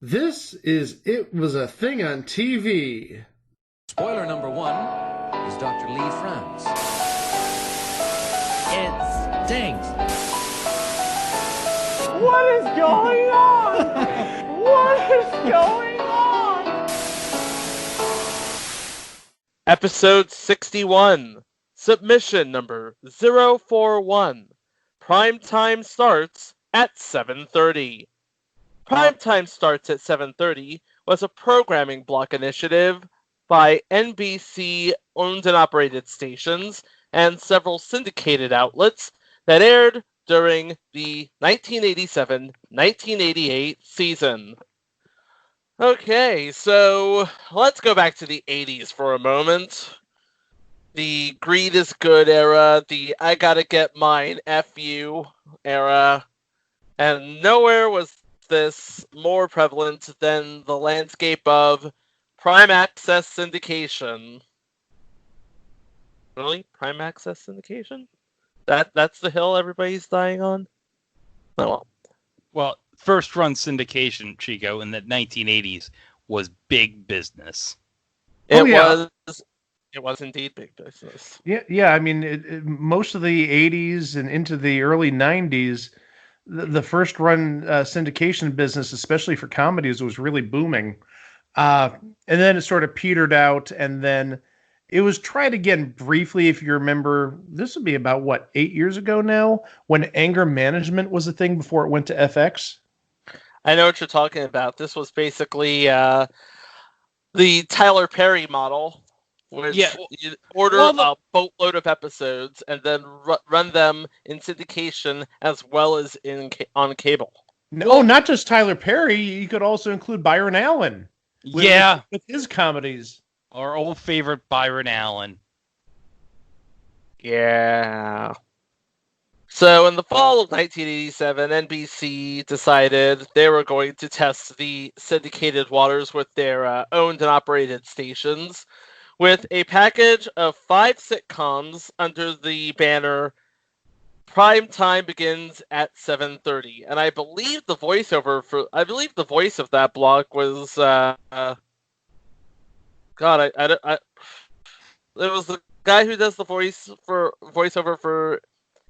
This is It Was a Thing on TV. Spoiler number one is Dr. Lee Franz. It stinks. What is going on? What is going on? Episode 61. Submission number 041. Primetime starts at 7:30. Primetime starts at 7:30 was a programming block initiative by NBC owned and operated stations and several syndicated outlets that aired during the 1987-1988 season. Okay, so let's go back to the 80s for a moment. The greed is good era, the I gotta get mine F you era, and nowhere was this more prevalent than the landscape of prime access syndication. Really? Prime access syndication? That's the hill everybody's dying on? Oh well. Well, first run syndication, Chico, in the 1980s was big business. It was indeed big business. Yeah. I mean, most of the 80s and into the early 90s, the first run syndication business, especially for comedies, was really booming. And then it sort of petered out, and then it was tried again briefly, if you remember. This would be about, 8 years ago now, when anger management was a thing before it went to FX? I know what you're talking about. This was basically the Tyler Perry model, which you order a boatload of episodes and then run them in syndication as well as on cable. No, not just Tyler Perry. You could also include Byron Allen. With his comedies. Our old favorite Byron Allen. Yeah. So in the fall of 1987, NBC decided they were going to test the syndicated waters with their owned and operated stations with a package of 5 sitcoms under the banner Primetime begins at 7:30. And I believe the voice of that block was it was the guy who does the voiceover for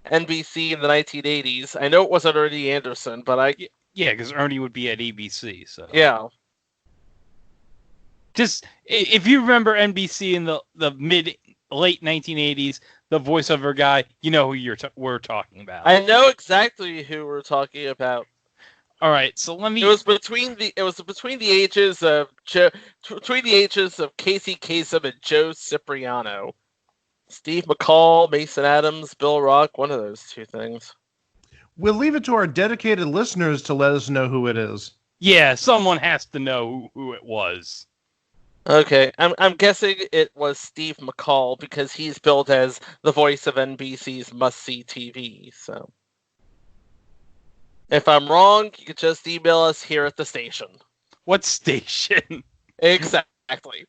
NBC in the 1980s. I know it wasn't Ernie Anderson, but because Ernie would be at ABC. So yeah. Just if you remember NBC in the late 1980s, the voiceover guy, you know who we're talking about. I know exactly who we're talking about. All right, so let me. It was between the ages of Casey Kasem and Joe Cipriano. Steve McCall, Mason Adams, Bill Rock, one of those two things. We'll leave it to our dedicated listeners to let us know who it is. Yeah, someone has to know who it was. Okay, I'm guessing it was Steve McCall because he's billed as the voice of NBC's must-see TV. So, if I'm wrong, you can just email us here at the station. What station? Exactly.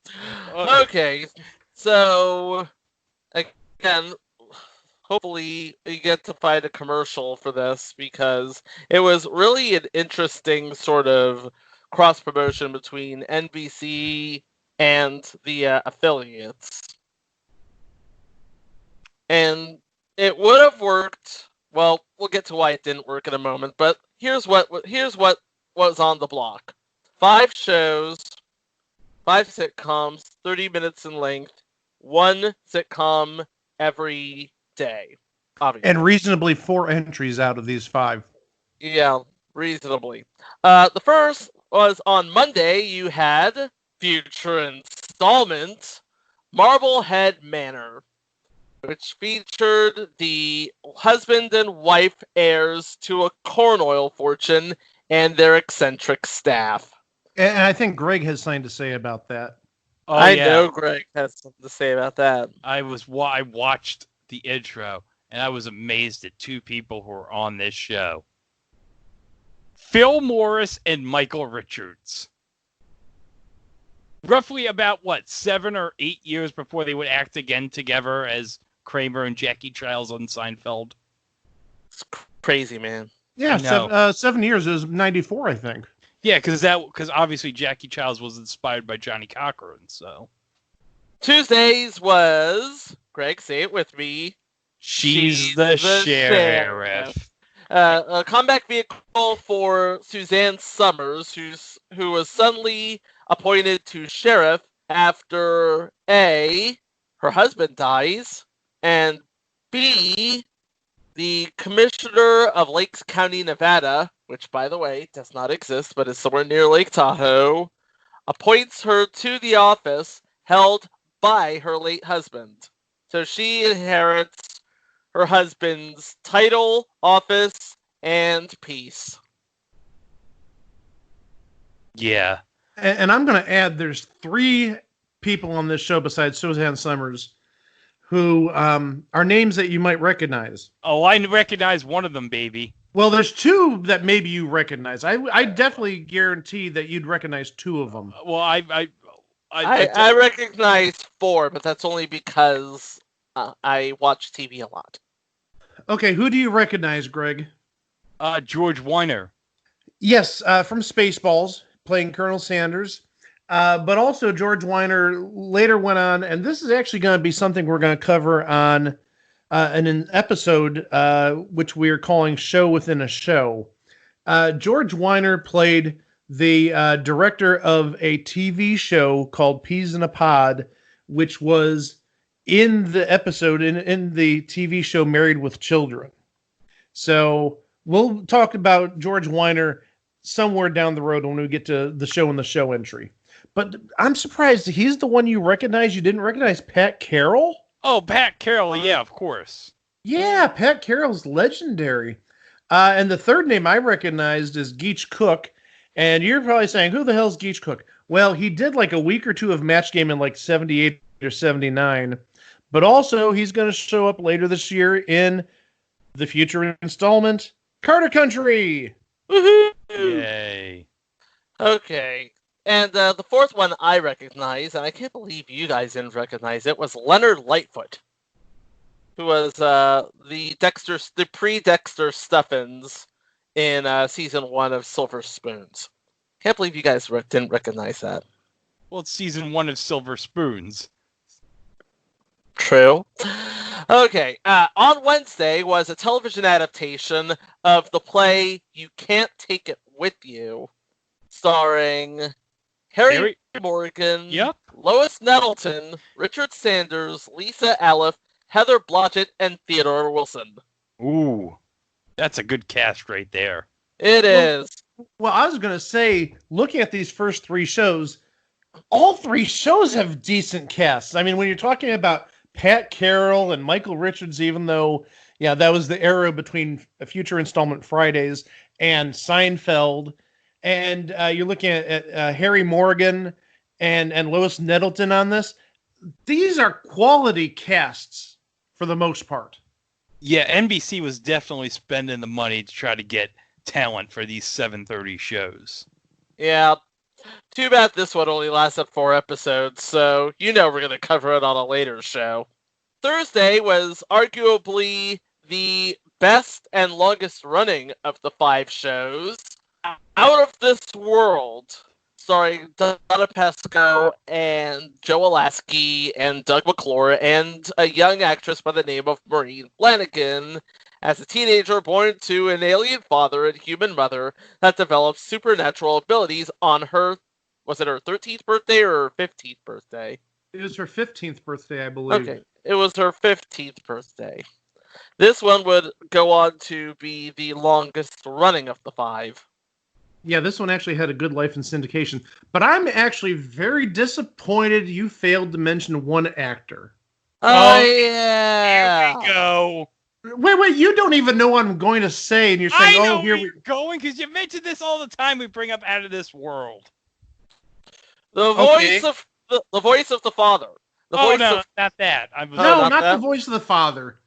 Okay, so again, hopefully you get to find a commercial for this because it was really an interesting sort of cross-promotion between NBC and the affiliates. And it would have worked. Well, we'll get to why it didn't work in a moment, but here's what was on the block. 5 shows, 5 sitcoms, 30 minutes in length, 1 sitcom every day. Obviously. And reasonably 4 entries out of these 5. Yeah, reasonably. The first was on Monday. You had future installment Marblehead Manor, which featured the husband and wife heirs to a corn oil fortune and their eccentric staff. And I think Greg has something to say about that. Oh, I know Greg has something to say about that. I watched the intro, and I was amazed at 2 people who were on this show. Phil Morris and Michael Richards. Roughly about, 7 or 8 years before they would act again together as Kramer and Jackie Giles on Seinfeld. It's crazy, man. Yeah, 7 years. It was 94, I think. Yeah, because obviously Jackie Childs was inspired by Johnny Cochran. So Tuesdays was, Greg, say it with me. she's the sheriff. A comeback vehicle for Suzanne Summers, who was suddenly appointed to sheriff after A, her husband dies, and B, the commissioner of Lakes County, Nevada, which by the way does not exist but is somewhere near Lake Tahoe, appoints her to the office held by her late husband. So she inherits her husband's title, office, and peace. Yeah. And I'm going to add, there's 3 people on this show besides Suzanne Summers who are names that you might recognize. Oh, I recognize one of them, baby. Well, there's 2 that maybe you recognize. I definitely guarantee that you'd recognize 2 of them. Well, I recognize 4, but that's only because I watch TV a lot. Okay, who do you recognize, Greg? George Weiner. Yes, from Spaceballs, playing Colonel Sanders. But also George Weiner later went on, and this is actually going to be something we're going to cover on an episode which we are calling Show Within a Show. George Weiner played the director of a TV show called Peas in a Pod, which was in the episode, in the TV show Married with Children. So we'll talk about George Weiner somewhere down the road when we get to the show and the show entry. But I'm surprised he's the one you recognize. You didn't recognize Pat Carroll? Oh, Pat Carroll, yeah, of course. Yeah, Pat Carroll's legendary. And the third name I recognized is Geach Cook. And you're probably saying, who the hell's Geach Cook? Well, he did like a week or 2 of Match Game in like 78 or 79. But also, he's going to show up later this year in the future installment, Carter Country. Woohoo! Yay. Okay. And the 4th one I recognize, and I can't believe you guys didn't recognize it, was Leonard Lightfoot, who was the pre-Dexter Stuffins in season 1 of Silver Spoons. Can't believe you guys didn't recognize that. Well, it's season 1 of Silver Spoons. True. Okay. On Wednesday was a television adaptation of the play You Can't Take It With You, starring Harry Morgan, Yep. Lois Nettleton, Richard Sanders, Lisa Aleph, Heather Blodgett, and Theodore Wilson. Ooh. That's a good cast right there. It is. Well, I was going to say, looking at these first 3 shows, all 3 shows have decent casts. I mean, when you're talking about Pat Carroll and Michael Richards, even though, yeah, that was the era between Future Installment Fridays and Seinfeld, and you're looking at Harry Morgan and Lois Nettleton on this, these are quality casts for the most part. Yeah, NBC was definitely spending the money to try to get talent for these 7:30 shows. Yeah. Too bad this one only lasted 4 episodes, so you know we're going to cover it on a later show. Thursday was arguably the best and longest running of the 5 shows. Out of This World, starring Donna Pesco and Joe Alasky and Doug McClure and a young actress by the name of Maureen Flanagan as a teenager born to an alien father and human mother that develops supernatural abilities on her, was it her 13th birthday or her 15th birthday? It was her 15th birthday, I believe. Okay, it was her 15th birthday. This one would go on to be the longest running of the 5. Yeah, this one actually had a good life in syndication. But I'm actually very disappointed you failed to mention one actor. Oh, yeah. Here we go. Wait, you don't even know what I'm going to say, and you're saying, I know here where you're going because you mention this all the time. We bring up Out of This World. The voice of the voice of the father. The voice no, of, not that. No, not not that? the voice of the father.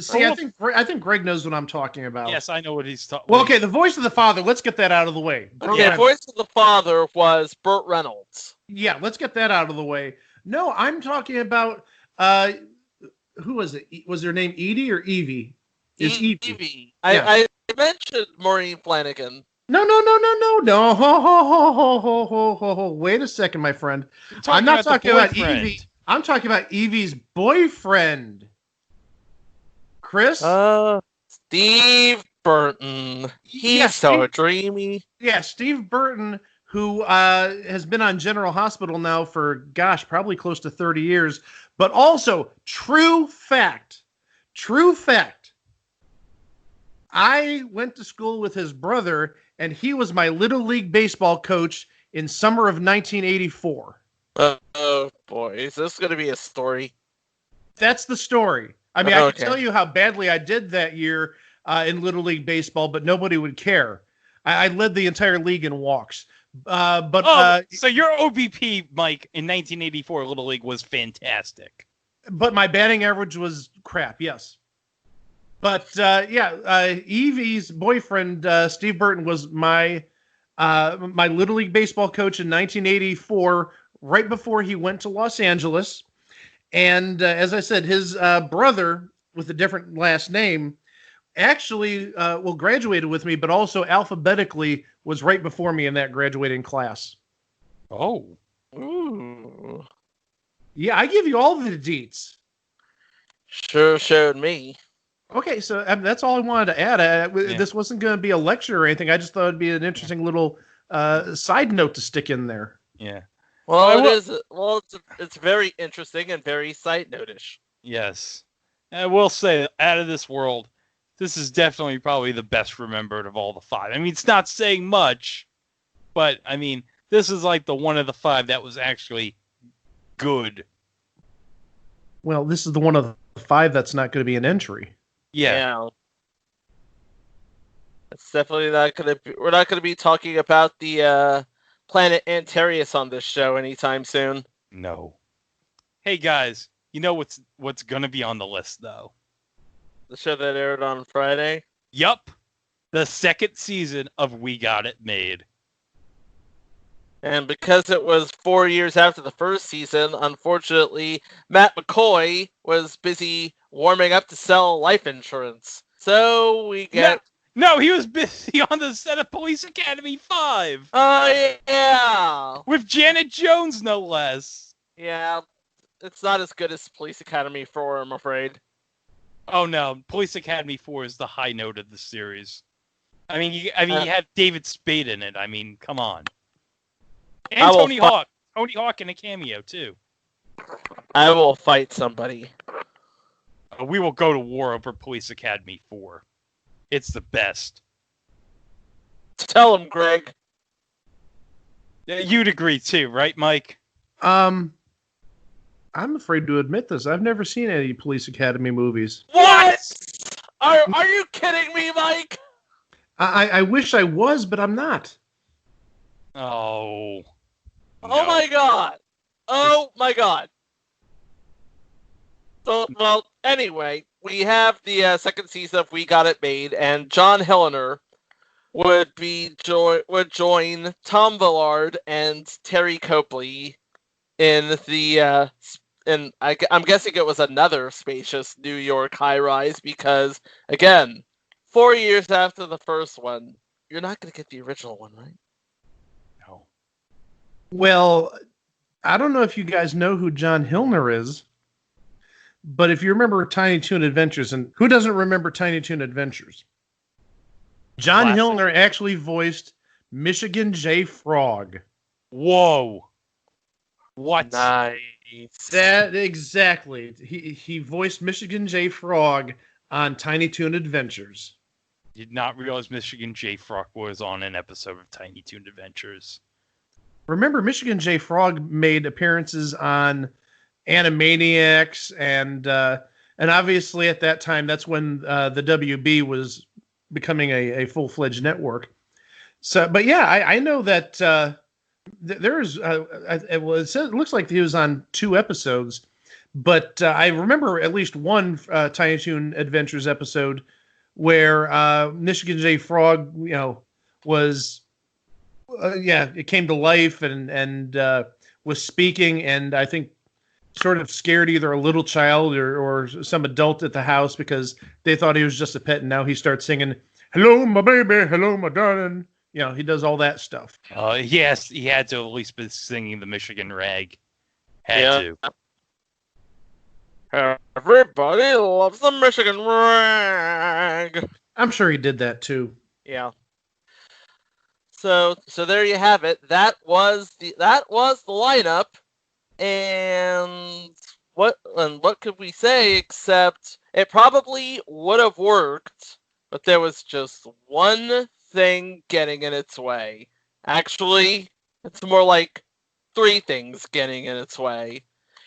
See, Oh, I think Greg knows what I'm talking about. Yes, I know what he's talking. Well, okay, the voice of the father. Let's get that out of the way. the voice of the father was Burt Reynolds. Yeah, let's get that out of the way. No, I'm talking about who was it? Was her name Edie or Evie? It's Evie. Evie. Yeah. I mentioned Maureen Flanagan. No, no, no, no, no, no. Ho, ho, ho, ho, ho, ho, ho, ho. Wait a second, my friend. You're I'm talking not about the talking about boyfriend. Evie. I'm talking about Evie's boyfriend. Chris? Steve Burton. He's Yeah, so Steve, dreamy. yeah, Steve Burton, who has been on General Hospital now for, gosh, probably close to 30 years. But also, true fact, I went to school with his brother, and he was my Little League baseball coach in summer of 1984. Oh boy, is this going to be a story? That's the story. I mean, I could Okay. tell you how badly I did that year in Little League baseball, but nobody would care. I led the entire league in walks. So your OBP, Mike, in 1984 Little League was fantastic. But my batting average was crap. Yes. But Evie's boyfriend, Steve Burton, was my Little League baseball coach in 1984, right before he went to Los Angeles. And as I said, his brother with a different last name actually graduated with me, but also alphabetically was right before me in that graduating class. Oh. Ooh. Yeah, I give you all the deets. Sure showed me. Okay, so that's all I wanted to add. This wasn't going to be a lecture or anything. I just thought it'd be an interesting little side note to stick in there. Yeah. Well, it is. Well, it's very interesting and very side notish. Yes. I will say, out of this world, this is definitely probably the best remembered of all the five. I mean, it's not saying much, but I mean, this is like the one of the five that was actually good. Well, this is the one of the five that's not going to be an entry. Yeah. It's definitely not going to be. We're not going to be talking about the planet Antarius on this show anytime soon. No. Hey guys, you know what's going to be on the list though? The show that aired on Friday. Yup. The second season of We Got It Made. And because it was 4 years after the first season, unfortunately, Matt McCoy was busy warming up to sell life insurance. So we get... No, he was busy on the set of Police Academy 5. Oh, yeah! With Janet Jones, no less. Yeah, it's not as good as Police Academy 4, I'm afraid. Oh, no. Police Academy 4 is the high note of the series. I mean, you had David Spade in it. I mean, come on. And Tony Hawk. Tony Hawk in a cameo, too. I will fight somebody. We will go to war over Police Academy 4. It's the best. Tell him, Greg. You'd agree, too, right, Mike? I'm afraid to admit this. I've never seen any Police Academy movies. What? Are you kidding me, Mike? I wish I was, but I'm not. Oh. Oh my god. Oh my god. So, well, anyway, we have the second season of We Got It Made, and John Hillener would join Tom Villard and Terry Copley in the and I'm guessing it was another spacious New York high-rise because, again, 4 years after the first one, you're not going to get the original one, right? No. Well, I don't know if you guys know who John Hillner is, but if you remember Tiny Toon Adventures, and who doesn't remember Tiny Toon Adventures? John Classic. Hillner actually voiced Michigan J. Frog. Whoa. What? Nice. That exactly. He voiced Michigan J. Frog on Tiny Toon Adventures. Did not realize Michigan J. Frog was on an episode of Tiny Toon Adventures. Remember, Michigan J. Frog made appearances on Animaniacs, and obviously at that time, that's when the WB was becoming a full-fledged network. So, but yeah, I know that there's it looks like he was on 2 episodes, but I remember at least one Tiny Toon Adventures episode where Michigan J. Frog, was it came to life and was speaking, and I think sort of scared either a little child or some adult at the house because they thought he was just a pet, and now he starts singing, "Hello, my baby, hello, my darling, He does all that stuff. Yes, he had to at least be singing the Michigan rag. Had Yeah. to. Everybody loves the Michigan rag. I'm sure he did that too. Yeah. So there you have it. That was the lineup, and what could we say except it probably would have worked, but there was just one thing getting in its way. Actually, it's more like three things getting in its way.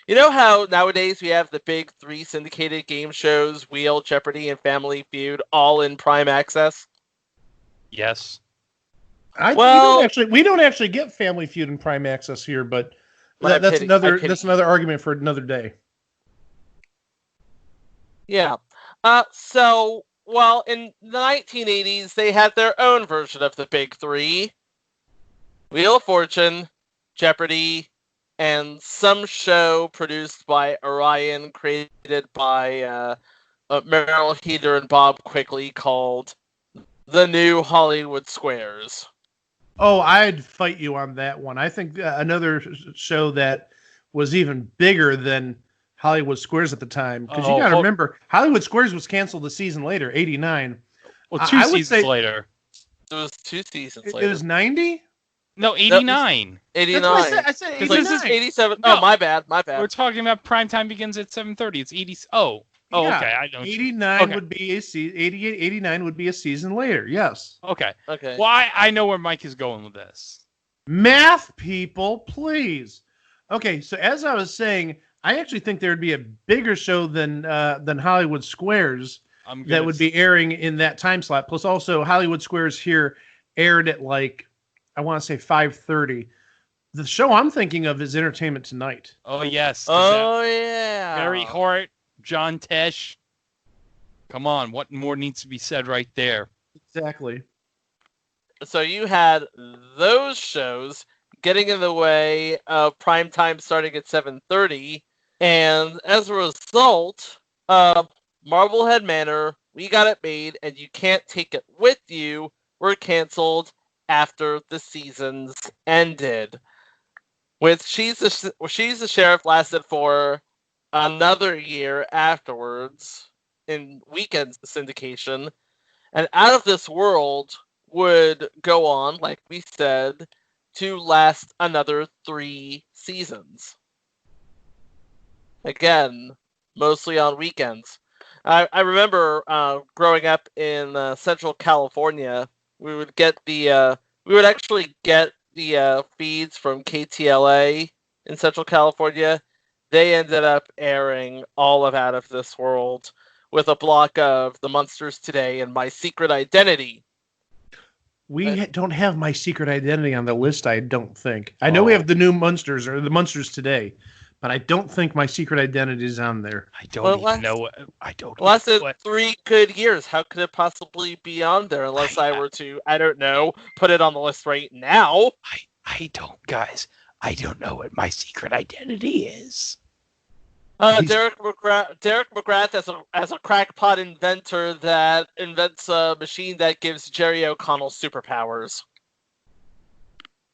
You know how nowadays we have the big three syndicated game shows, Wheel, Jeopardy, and Family Feud, all in Prime Access? Yes. We don't actually get Family Feud and Prime Access here, but that's another argument for another day. Yeah. Well, in the 1980s, they had their own version of the big three: Wheel of Fortune, Jeopardy, and some show produced by Orion, created by Merrill Heater and Bob Quigley, called The New Hollywood Squares. Oh, I'd fight you on that one. I think another show that was even bigger than Hollywood Squares at the time, because you got to remember, Hollywood Squares was canceled a season later, 89. Well, two seasons later. It was 2 seasons later. It was 90? No, 89. 89. That's what I said 89. This is 87. No. Oh, my bad. We're talking about Primetime begins at 7:30. It's 80. Oh, yeah. Okay. I don't. 89 would be 89 would be a season later. Yes. Okay. Okay. Well, I know where Mike is going with this. Math, people, please. Okay, so as I was saying, I actually think there would be a bigger show than Hollywood Squares that would be airing in that time slot. Plus, also Hollywood Squares here aired at I want to say 5:30. The show I'm thinking of is Entertainment Tonight. Oh yes. Oh yeah. Barry Hart, John Tesh. Come on, what more needs to be said right there? Exactly. So you had those shows getting in the way of Primetime starting at 7:30, and as a result, Marblehead Manor, We Got It Made, and You Can't Take It With You were canceled after the seasons ended. With She's the Sheriff lasted for another year afterwards in weekend syndication, and Out of This World would go on, like we said, to last another 3 seasons. Again, mostly on weekends. I remember growing up in Central California, we would actually get the feeds from KTLA in Central California. They ended up airing all of Out of This World, with a block of The Munsters Today and My Secret Identity. We don't have My Secret Identity on the list, I don't think. I know we have the new Munsters, or the Munsters Today, but I don't think My Secret Identity is on there. I don't even know. I don't. Lasted 3 good years. How could it possibly be on there unless I were to, I don't know, put it on the list right now? I don't, guys. I don't know what My Secret Identity is. Derek McGrath as a crackpot inventor that invents a machine that gives Jerry O'Connell superpowers.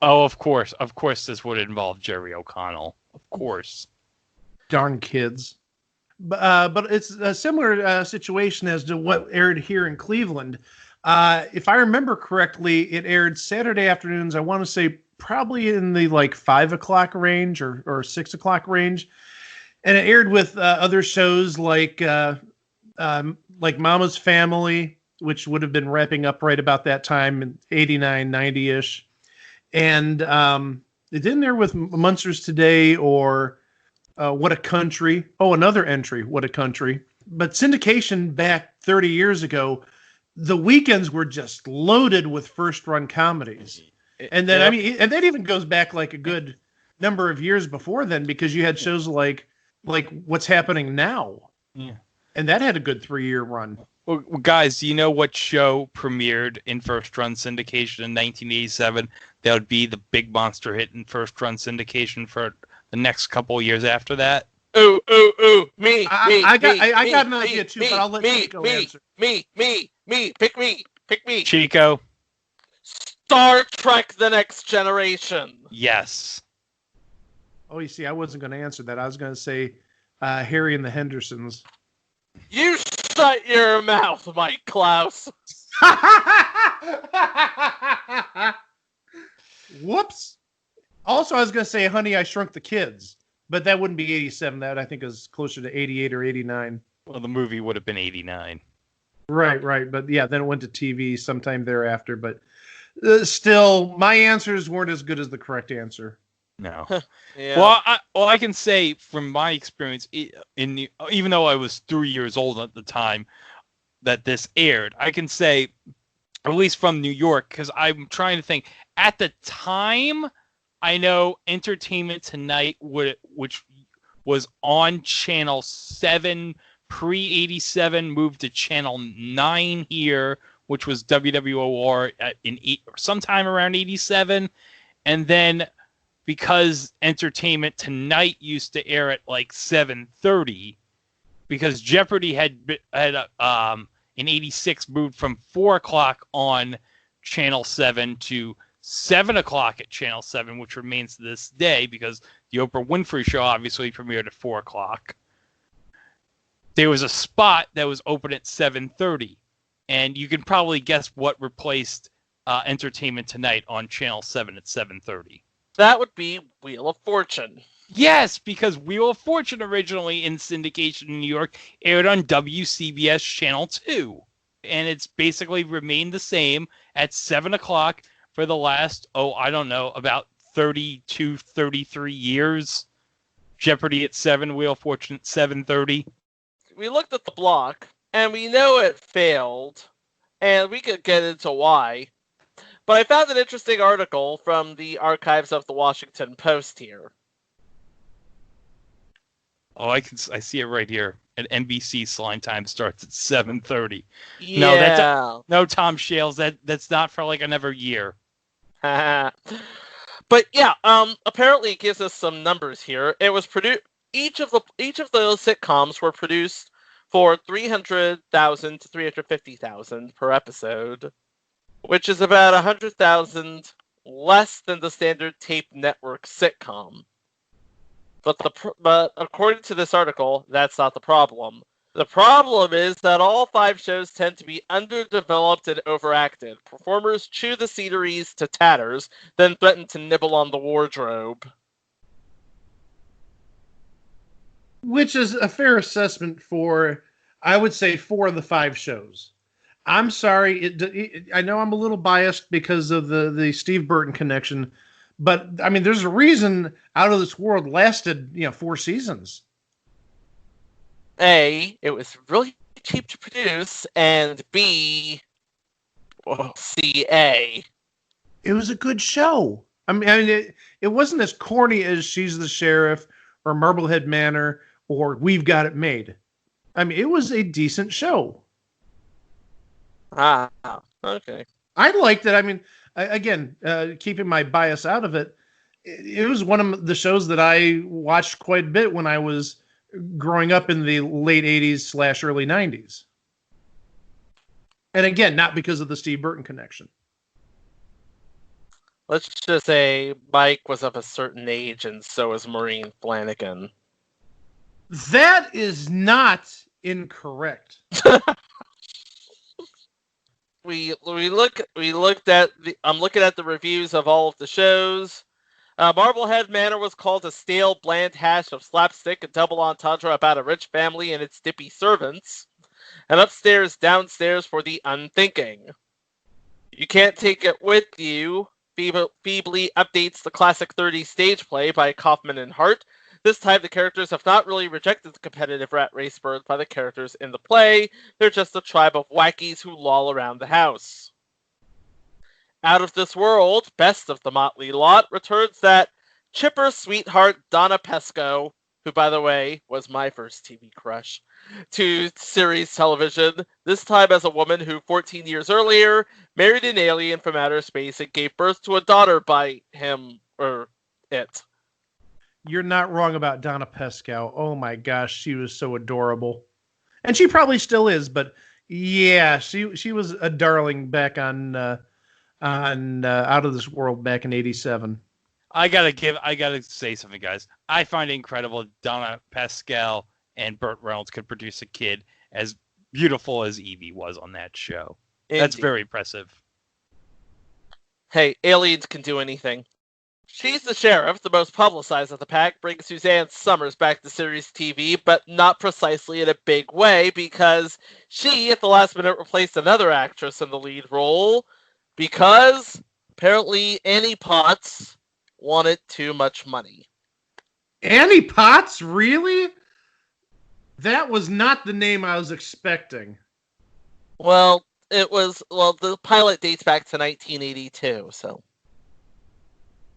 Oh, of course. Of course this would involve Jerry O'Connell. Of course. Darn kids. But it's a similar situation as to what aired here in Cleveland. If I remember correctly, it aired Saturday afternoons, I want to say probably in the 5 o'clock range or 6 o'clock range. And it aired with other shows like Mama's Family, which would have been wrapping up right about that time in 89, 90-ish. And it didn't air with Munsters Today or What a Country. Oh, another entry, What a Country. But syndication back 30 years ago, the weekends were just loaded with first-run comedies. And then, and that even goes back a good number of years before then, because you had shows like What's Happening Now. Yeah. And that had a good 3-year run. Well, guys, do you know what show premiered in first-run syndication in 1987? That would be the big monster hit in first-run syndication for the next couple of years after that. Ooh, me. I got an idea too, but I'll let Chico answer. Me, pick me. Chico. Star Trek: The Next Generation. Yes. Oh, you see, I wasn't going to answer that. I was going to say Harry and the Hendersons. You shut your mouth, Mike Klaus. Whoops. Also, I was going to say Honey, I Shrunk the Kids, but that wouldn't be 87. That I think is closer to 88 or 89. Well, the movie would have been 89. Right. But yeah, then it went to TV sometime thereafter. But still, my answers weren't as good as the correct answer. No. Yeah. Well, I can say from my experience, even though I was 3 years old at the time that this aired, I can say, at least from New York, because I'm trying to think. At the time, I know Entertainment Tonight, which was on Channel 7 pre-87, moved to Channel 9 here, which was WWOR sometime around 87. And then because Entertainment Tonight used to air at like 7:30, because Jeopardy had in 86 moved from 4 o'clock on Channel 7 to 7 o'clock at Channel 7, which remains to this day because the Oprah Winfrey Show obviously premiered at 4 o'clock. There was a spot that was open at 7:30, and you can probably guess what replaced Entertainment Tonight on Channel 7 at 7:30. That would be Wheel of Fortune. Yes, because Wheel of Fortune originally in syndication in New York aired on WCBS Channel 2. And it's basically remained the same at 7 o'clock for the last, about 32, 33 years. Jeopardy at 7, Wheel of Fortune at 7:30. We looked at the block, and we know it failed, and we could get into why. But I found an interesting article from the archives of the Washington Post here. Oh, I see it right here. At NBC, Slime Time starts at 7:30. Yeah. No, Tom Shales. That's not for like another year. But yeah, apparently it gives us some numbers here. It was produced. Each of those sitcoms were produced for $300,000 to $350,000 per episode, which is about $100,000 less than the standard tape network sitcom. But according to this article, that's not the problem. The problem is that all 5 shows tend to be underdeveloped and overacted. Performers chew the sceneries to tatters, then threaten to nibble on the wardrobe. Which is a fair assessment for, I would say, 4 of the 5 shows. I'm sorry, I know I'm a little biased because of the Steve Burton connection, but I mean, there's a reason Out of This World lasted 4 seasons. A, it was really cheap to produce, and B, C-A. It was a good show. I mean, it wasn't as corny as She's the Sheriff or Marblehead Manor or We've Got It Made. I mean, it was a decent show. Ah, okay. I liked it. I mean, again, keeping my bias out of it, it was one of the shows that I watched quite a bit when I was growing up in the late 80s / early 90s. And again, not because of the Steve Burton connection. Let's just say Mike was of a certain age, and so was Maureen Flanagan. That is not incorrect. I'm looking at the reviews of all of the shows. Marblehead Manor was called a stale, bland hash of slapstick and double entendre about a rich family and its dippy servants. And Upstairs, Downstairs for the unthinking. You Can't Take It With You feebly updates the classic 30s stage play by Kaufman and Hart. This time, the characters have not really rejected the competitive rat race birthed by the characters in the play. They're just a tribe of wackies who loll around the house. Out of This World, best of the motley lot, returns that chipper sweetheart Donna Pesco, who, by the way, was my first TV crush, to series television, this time as a woman who 14 years earlier married an alien from outer space and gave birth to a daughter by him, or it. You're not wrong about Donna Pescow. Oh my gosh, she was so adorable. And she probably still is, but yeah, she was a darling back on on Out of This World back in '87. I gotta say something, guys. I find it incredible Donna Pascal and Burt Reynolds could produce a kid as beautiful as Evie was on that show. That's Indeed. very impressive. Hey, aliens can do anything. She's the Sheriff, the most publicized of the pack, brings Suzanne Summers back to series TV, but not precisely in a big way, because she, at the last minute, replaced another actress in the lead role, because apparently Annie Potts wanted too much money. Annie Potts, really? That was not the name I was expecting. Well, the pilot dates back to 1982, so.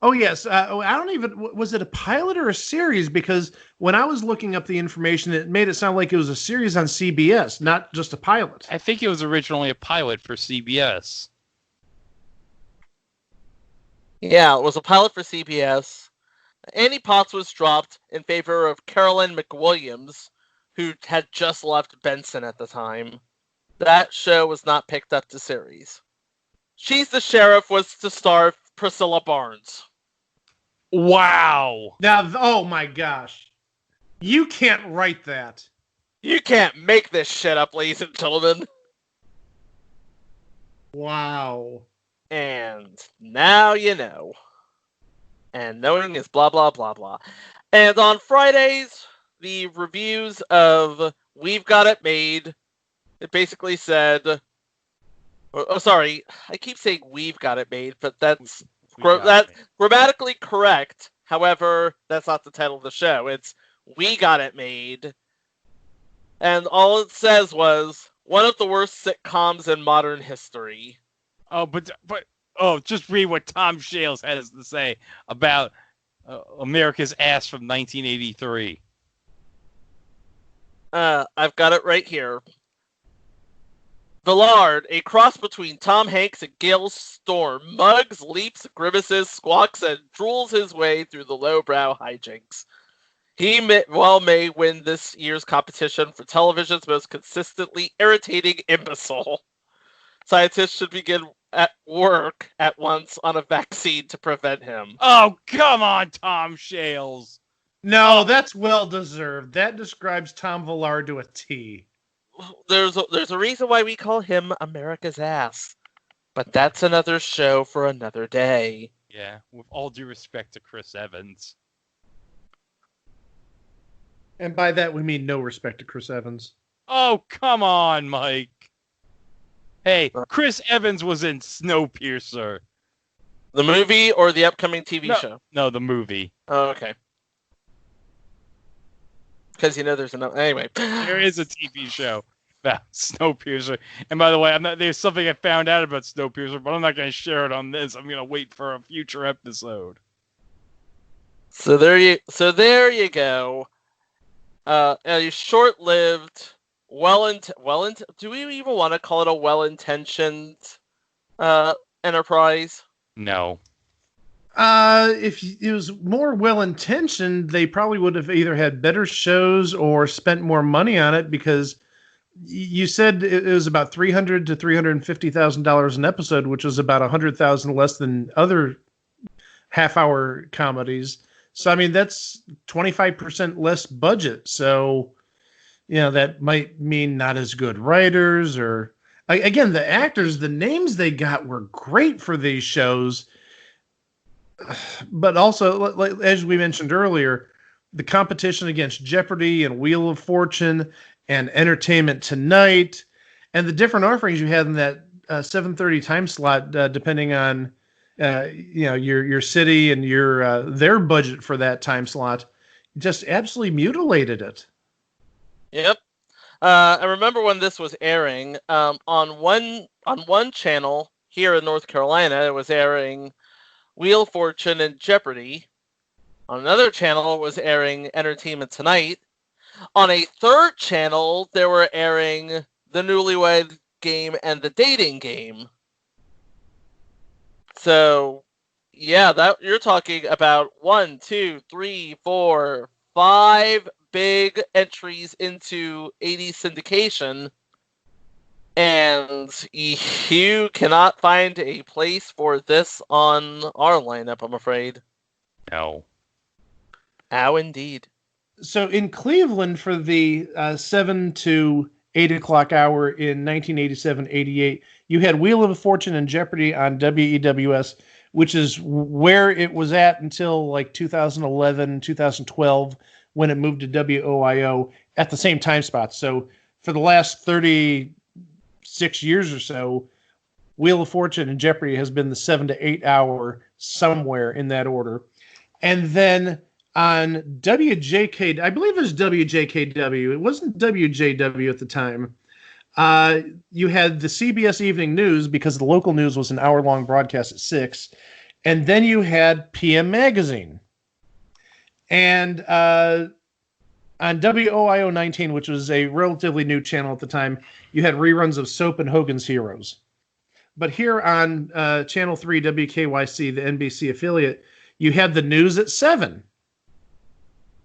Oh, yes. I don't even... Was it a pilot or a series? Because when I was looking up the information, it made it sound like it was a series on CBS, not just a pilot. I think it was originally a pilot for CBS. Yeah, it was a pilot for CBS. Annie Potts was dropped in favor of Carolyn McWilliams, who had just left Benson at the time. That show was not picked up to series. She's the Sheriff was to star Priscilla Barnes. Wow. Now, oh my gosh. You can't write that. You can't make this shit up, ladies and gentlemen. Wow. And now you know. And knowing is blah, blah, blah, blah. And on Fridays, the reviews of We've Got It Made, it basically said... Oh, sorry. I keep saying We've Got It Made, but that's grammatically correct. However, that's not the title of the show. It's We Got It Made. And all it says was, one of the worst sitcoms in modern history. Oh, but just read what Tom Shales has to say about America's Ass from 1983. I've got it right here. Villard, a cross between Tom Hanks and Gail Storm, mugs, leaps, grimaces, squawks, and drools his way through the lowbrow hijinks. He may win this year's competition for television's most consistently irritating imbecile. Scientists should begin at work at once on a vaccine to prevent him. Oh, come on, Tom Shales. No, that's well deserved. That describes Tom Villard to a T. There's a reason why we call him America's Ass. But that's another show for another day. Yeah, with all due respect to Chris Evans. And by that, we mean no respect to Chris Evans. Oh, come on, Mike. Hey, Chris Evans was in Snowpiercer. The movie or the upcoming TV show? No, the movie. Oh, okay. Because there's another... Anyway. There is a TV show about Snowpiercer. And by the way, there's something I found out about Snowpiercer, but I'm not going to share it on this. I'm going to wait for a future episode. So there you go. A short-lived, do we even want to call it a well-intentioned enterprise? No. If it was more well-intentioned, they probably would have either had better shows or spent more money on it, because you said it was about $300,000 to $350,000 an episode, which is about $100,000 less than other half-hour comedies. So, I mean, that's 25% less budget. So, that might mean not as good writers, or again, the actors, the names they got were great for these shows. But also, as we mentioned earlier, the competition against Jeopardy and Wheel of Fortune and Entertainment Tonight, and the different offerings you had in that 7:30 time slot, depending on your city and their budget for that time slot, just absolutely mutilated it. Yep. I remember when this was airing on one channel here in North Carolina. It was airing Wheel of Fortune and Jeopardy. On another channel, it was airing Entertainment Tonight. On a third channel, they were airing the Newlywed Game and the Dating Game. So, yeah, that you're talking about 1, 2, 3, 4, 5 big entries into 80s syndication. And you cannot find a place for this on our lineup, I'm afraid. No. Ow, indeed. So in Cleveland for the 7 to 8 o'clock hour in 1987-88, you had Wheel of Fortune and Jeopardy on WEWS, which is where it was at until like 2011, 2012, when it moved to WOIO at the same time spot. So for the last 36 years or so, Wheel of Fortune and Jeopardy has been the 7 to 8 hour somewhere in that order. And then on WJK, I believe it was WJKW. It wasn't WJW at the time. You had the CBS Evening News because the local news was an hour-long broadcast at 6. And then you had PM Magazine. And on WOIO 19, which was a relatively new channel at the time, you had reruns of Soap and Hogan's Heroes. But here on Channel 3, WKYC, the NBC affiliate, you had the news at 7.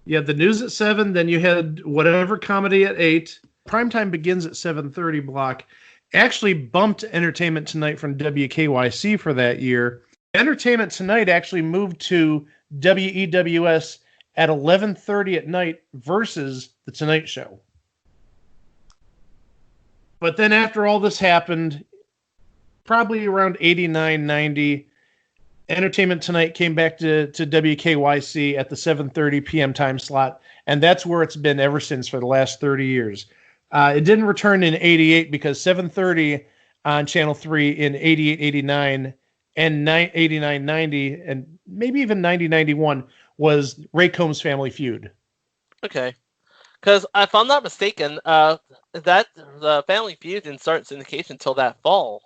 You had the news at 7, then you had whatever comedy at 8. Primetime begins at 7:30 block. Actually bumped Entertainment Tonight from WKYC for that year. Entertainment Tonight actually moved to WEWS at 11:30 at night versus The Tonight Show. But then after all this happened, probably around 89, 90, Entertainment Tonight came back to WKYC at the 7:30 p.m. time slot, and that's where it's been ever since for the last 30 years. It didn't return in 88 because 7:30 on Channel 3 in 88, 89, and 89, 90, and maybe even 90, 91 was Ray Combs' Family Feud. Okay. Because if I'm not mistaken, that the Family Feud didn't start syndication until that fall.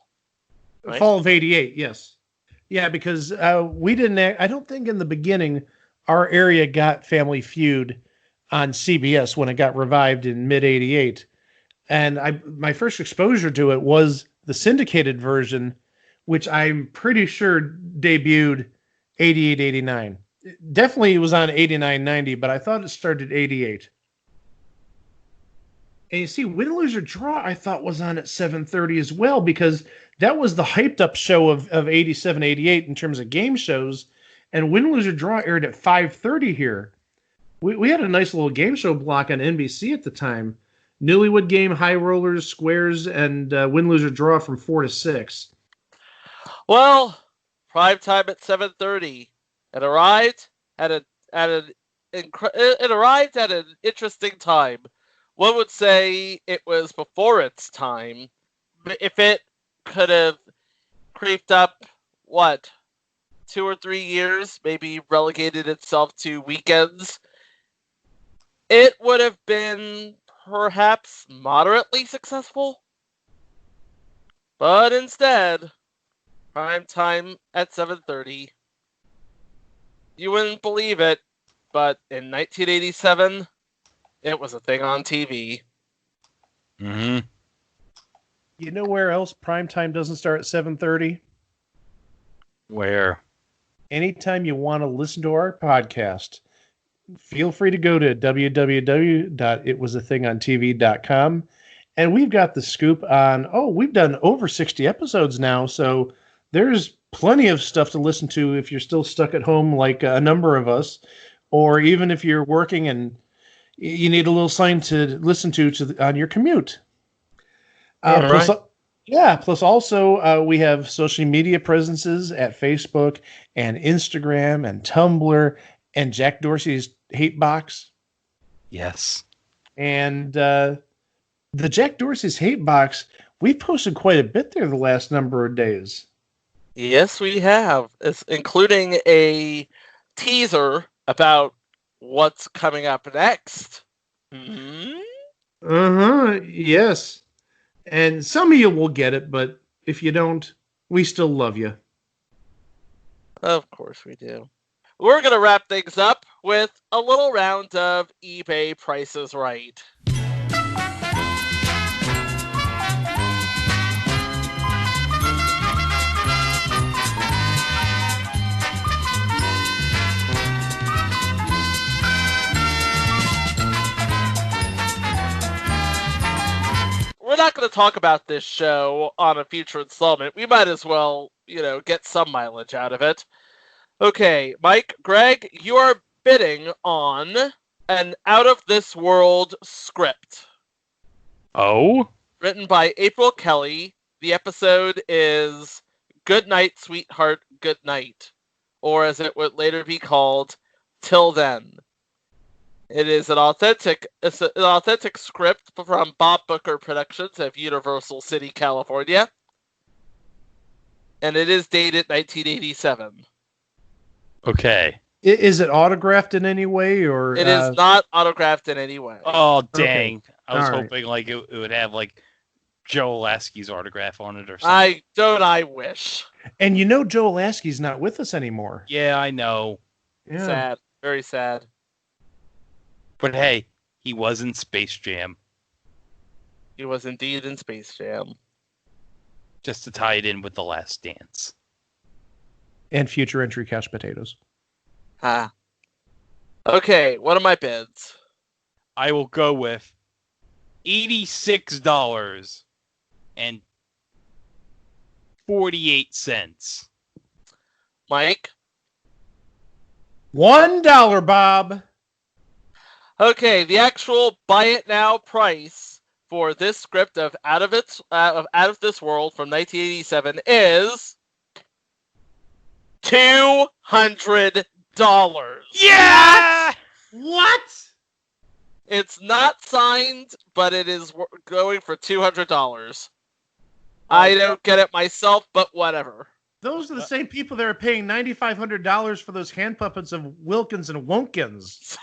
Right? Fall of 88, yes. Yeah, because we didn't, I don't think in the beginning our area got Family Feud on CBS when it got revived in mid-88. And my first exposure to it was the syndicated version, which I'm pretty sure debuted 88, 89. Definitely it was on 89, 90, but I thought it started 88. And you see, Win, Lose, or Draw, I thought was on at 7:30 as well, because that was the hyped up show of 87, 88 in terms of game shows. And Win, Lose, or Draw aired at 5:30 here. We had a nice little game show block on NBC at the time. Newlywed Game, High Rollers, Squares, and Win, Lose, or Draw from 4 to 6. Well, prime time at 7:30. It arrived at an interesting time. One would say it was before its time. If it could have creeped up, 2 or 3 years, maybe relegated itself to weekends, it would have been perhaps moderately successful. But instead, prime time at 7:30. You wouldn't believe it, but in 1987, it was a thing on TV. Mm-hmm. You know where else primetime doesn't start at 7:30? Where? Anytime you want to listen to our podcast, feel free to go to www.itwasathingontv.com, and we've got the scoop on, we've done over 60 episodes now, so there's plenty of stuff to listen to if you're still stuck at home like a number of us, or even if you're working and you need a little sign to listen to on your commute. Plus also we have social media presences at Facebook and Instagram and Tumblr and Jack Dorsey's Hate Box. Yes. And the Jack Dorsey's Hate Box, we've posted quite a bit there the last number of days. Yes, we have. It's including a teaser about what's coming up next. Mm-hmm. Yes. And some of you will get it, but if you don't, we still love you. Of course we do. We're going to wrap things up with a little round of eBay Price is Right. We're not going to talk about this show on a future installment. We might as well, get some mileage out of it. Okay, Mike, Greg, you are bidding on an out-of-this-world script. Oh? Written by April Kelly. The episode is Good Night, Sweetheart, Good Night. Or as it would later be called, Till Then. It is an authentic script from Bob Booker Productions of Universal City, California. And it is dated 1987. Okay. Is it autographed in any way, or It is not autographed in any way. Oh, dang. Okay. I was All right. hoping like it would have like Joe Lasky's autograph on it or something. I wish. And Joe Lasky's not with us anymore. Yeah, I know. Yeah. Sad. Very sad. But hey, he was in Space Jam. He was indeed in Space Jam. Just to tie it in with The Last Dance. And future entry Couch Potatoes. Ah. Okay, what are my bids? I will go with $86.48. Mike? $1, Bob. Okay, the actual buy it now price for this script of Out of This World from 1987 is $200. Yeah! What? It's not signed, but it is going for $200. I don't get it myself, but whatever. Those are the same people that are paying $9,500 for those hand puppets of Wilkins and Wonkins.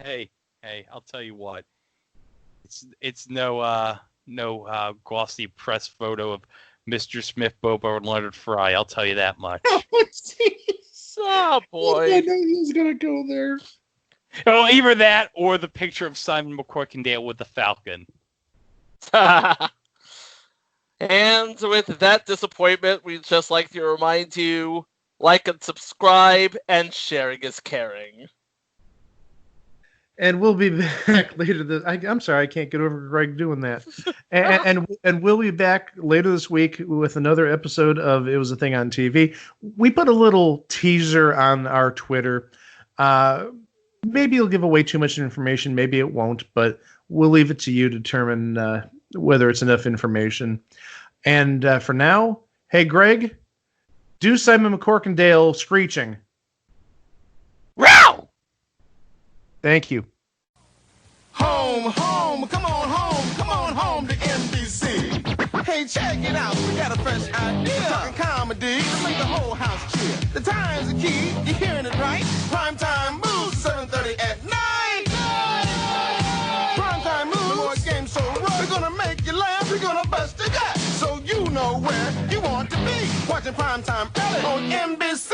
Hey, I'll tell you what. It's no glossy press photo of Mr. Smith, Bobo, and Leonard Fry. I'll tell you that much. Oh, jeez. Oh, boy. I know he was going to go there. Oh, either that or the picture of Simon McCorkindale with the Falcon. And with that disappointment, we'd just like to remind you, like and subscribe, and sharing is caring. And we'll be back later. I'm sorry, I can't get over Greg doing that. And we'll be back later this week with another episode of It Was a Thing on TV. We put a little teaser on our Twitter. Maybe it'll give away too much information. Maybe it won't, but we'll leave it to you to determine whether it's enough information. And for now, hey, Greg, do Simon McCorkindale screeching. Row! Thank you. Home, come on home to NBC. Hey, check it out, we got a fresh idea. Talking comedy to make the whole house cheer. The time's the key, you're hearing it right. Primetime moves 7:30 at night. Primetime moves, the more game's so rough. We're gonna make you laugh, we're gonna bust your gut. So you know where you want to be. Watching Primetime early on NBC.